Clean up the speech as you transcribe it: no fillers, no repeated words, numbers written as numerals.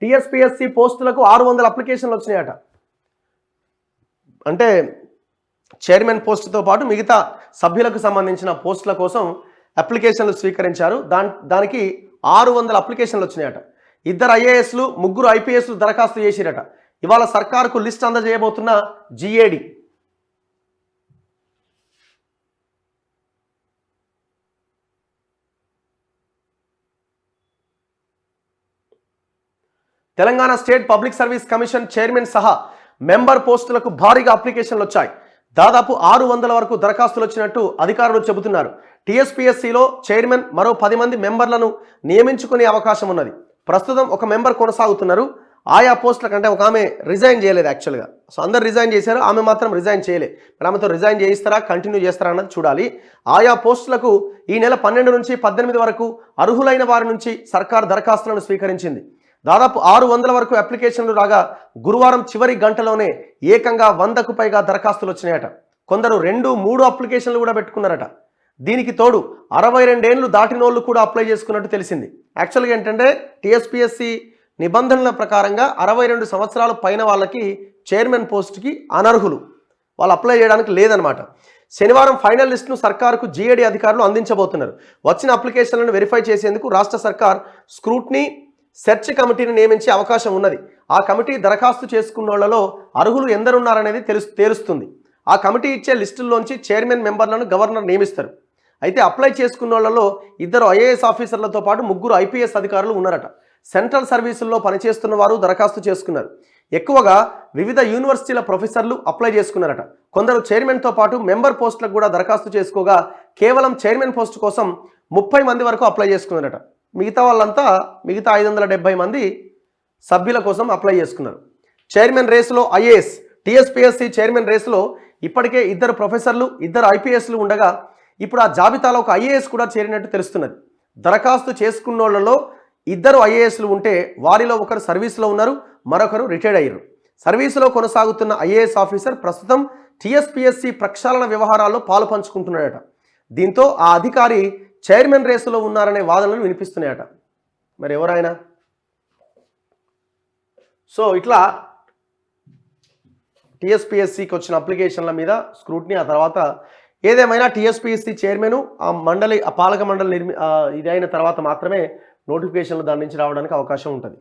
TSPSC పోస్టులకు 600 అప్లికేషన్లు వచ్చినాయట. అంటే చైర్మన్ పోస్టుతో పాటు మిగతా సభ్యులకు సంబంధించిన పోస్టుల కోసం అప్లికేషన్లు స్వీకరించారు. దానికి 600 అప్లికేషన్లు వచ్చినాయట. 2 ఐఏఎస్లు 3 ఐపీఎస్లు దరఖాస్తు చేసిరట. ఇవాళ సర్కారుకు లిస్ట్ అందజేయబోతున్న GAD. Telangana state public service commission chairman సహా మెంబర్ పోస్టులకు భారీగా అప్లికేషన్లు వచ్చాయి. దాదాపు 600 వరకు దరఖాస్తులు వచ్చినట్టు అధికారులు చెబుతున్నారు. టీఎస్పీఎస్సీలో చైర్మన్ మరో 10 మంది మెంబర్లను నియమించుకునే అవకాశం ఉన్నది. ప్రస్తుతం ఒక మెంబర్ కొనసాగుతున్నారు. ఆయా పోస్టుల కంటే ఒక ఆమె రిజైన్ చేయలేదు యాక్చువల్గా. సో అందరు రిజైన్ చేశారు, ఆమె మాత్రం రిజైన్ చేయలేదు. మరి ఆమెతో రిజైన్ చేయిస్తారా కంటిన్యూ చేస్తారా అన్నది చూడాలి. ఆయా పోస్టులకు ఈ నెల 12 నుంచి 18 వరకు అర్హులైన వారి నుంచి సర్కార్ దరఖాస్తులను స్వీకరించింది. దాదాపు 600 వరకు అప్లికేషన్లు రాగా గురువారం చివరి గంటలోనే ఏకంగా 100కు పైగా దరఖాస్తులు వచ్చినాయట. కొందరు 2-3 అప్లికేషన్లు కూడా పెట్టుకున్నారట. దీనికి తోడు 62 ఏళ్ళు దాటినోళ్ళు కూడా అప్లై చేసుకున్నట్టు తెలిసింది. యాక్చువల్గా ఏంటంటే టీఎస్పీఎస్సీ నిబంధనల ప్రకారంగా 62 సంవత్సరాల పైన వాళ్ళకి చైర్మన్ పోస్ట్కి అనర్హులు, వాళ్ళు అప్లై చేయడానికి లేదనమాట. శనివారం ఫైనల్ లిస్టును సర్కారుకు జిఏడి అధికారులు అందించబోతున్నారు. వచ్చిన అప్లికేషన్లను వెరిఫై చేసేందుకు రాష్ట్ర సర్కార్ స్క్రూట్నీ సెర్చ్ కమిటీని నియమించే అవకాశం ఉన్నది. ఆ కమిటీ దరఖాస్తు చేసుకున్నోళ్లలో అర్హులు ఎందరున్నారనేది తేలుస్తుంది. ఆ కమిటీ ఇచ్చే లిస్టుల్లోంచి చైర్మన్ మెంబర్లను గవర్నర్ నియమిస్తారు. అయితే అప్లై చేసుకున్నోళ్లలో 2 ఐఏఎస్ ఆఫీసర్లతో పాటు 3 ఐపీఎస్ అధికారులు ఉన్నారట. సెంట్రల్ సర్వీసుల్లో పనిచేస్తున్న వారు దరఖాస్తు చేసుకున్నారు. ఎక్కువగా వివిధ యూనివర్సిటీల ప్రొఫెసర్లు అప్లై చేసుకున్నారట. కొందరు చైర్మన్తో పాటు మెంబర్ పోస్టులకు కూడా దరఖాస్తు చేసుకోగా కేవలం చైర్మన్ పోస్టు కోసం 30 మంది వరకు అప్లై చేసుకున్నారట. మిగతా వాళ్ళంతా మిగతా 570 మంది సభ్యుల కోసం అప్లై చేసుకున్నారు. చైర్మన్ రేసులో ఐఏఎస్ టీఎస్పీఎస్సీ చైర్మన్ రేసులో ఇప్పటికే 2 ప్రొఫెసర్లు 2 ఐపీఎస్లు ఉండగా ఇప్పుడు ఆ జాబితాలో ఒక ఐఏఎస్ కూడా చేరినట్టు తెలుస్తున్నది. దరఖాస్తు చేసుకున్నోళ్లలో 2 ఐఏఎస్లు ఉంటే వారిలో ఒకరు సర్వీసులో ఉన్నారు, మరొకరు రిటైర్డ్ అయ్యారు. సర్వీసులో కొనసాగుతున్న ఐఏఎస్ ఆఫీసర్ ప్రస్తుతం టీఎస్పీఎస్సీ ప్రక్షాళన వ్యవహారాల్లో పాలు పంచుకుంటున్నాడట. దీంతో ఆ అధికారి చైర్మన్ రేసులో ఉన్నారనే వాదనలు వినిపిస్తున్నాయట. మరి ఎవరైనా సో ఇట్లా టీఎస్పీఎస్సీకి వచ్చిన అప్లికేషన్ల మీద స్క్రూట్నీ, ఆ తర్వాత ఏదేమైనా టీఎస్పీఎస్సీ చైర్మన్ ఆ పాలక మండలి ఇదైన తర్వాత మాత్రమే నోటిఫికేషన్లు దాని నుంచి రావడానికి అవకాశం ఉంటుంది.